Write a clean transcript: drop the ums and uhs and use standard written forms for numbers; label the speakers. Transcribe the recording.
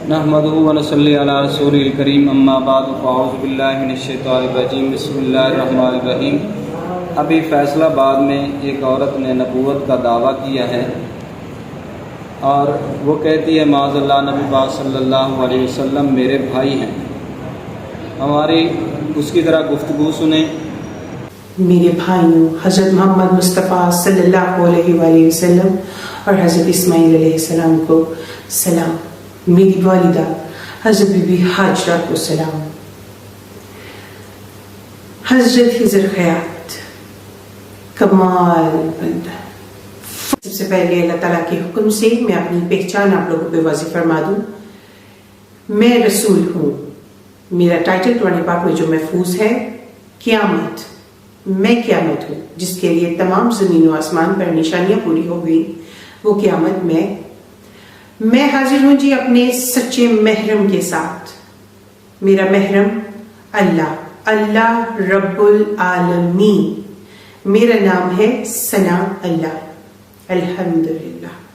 Speaker 1: نحمده ونصلی علی رسول الکریم اما بعد فاعوذ باللہ من الشیطان الرجیم بسم اللہ الرحمن الرحیم۔ ابھی فیصل آباد میں ایک عورت نے نبوت کا دعویٰ کیا ہے اور وہ کہتی ہے معاذ اللہ نبی پاک صلی اللہ علیہ وسلم میرے بھائی ہیں۔ ہماری اس کی طرح گفتگو سنیں۔
Speaker 2: میرے بھائیوں، حضرت محمد مصطفیٰ صلی اللہ علیہ وآلہ وسلم اور حضرت اسماعیل علیہ السلام کو سلام۔ میری والدہ حضرت بی بی ہاجرہ کو سلام۔ حضرت خضر خیات کمال بندہ۔ سب سے پہلے اللہ تعالیٰ کے حکم سے میں اپنی پہچان آپ لوگوں پہ واضح فرما دوں۔ میں رسول ہوں۔ میرا ٹائٹل قرآن پاک میں جو محفوظ ہے قیامت، میں قیامت ہوں جس کے لیے تمام زمین و آسمان پر نشانیاں پوری ہو گئی، وہ قیامت میں حاضر ہوں جی اپنے سچے محرم کے ساتھ۔ میرا محرم اللہ رب العالمین، میرا نام ہے ثنا اللہ، الحمدللہ۔